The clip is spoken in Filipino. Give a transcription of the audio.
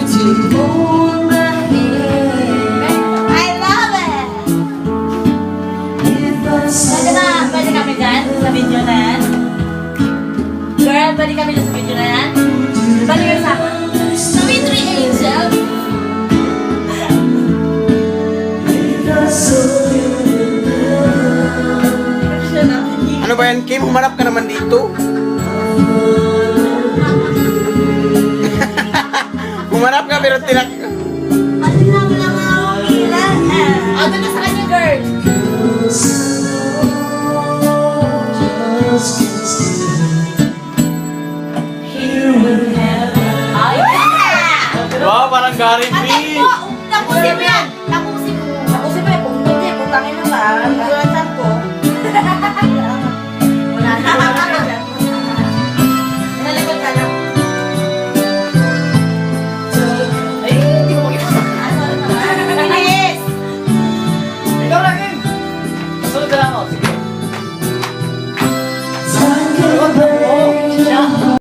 I love it! Pwede kami dyan sa video na yan? Girl, pwede kami dyan sa video na yan? Pwede kayo sa akin? Sweet Three Angel? Ano ba yan, Kim? Humarap ka naman dito. Humarap ka pero tinak... Ano lang ako ilan? Ano na sa kanya, girl? Ay! Wow, parang Gary V. Tapusin mo yan! Tapusin mo! Tapusin mo yan! Kung hindi, putangin na ba?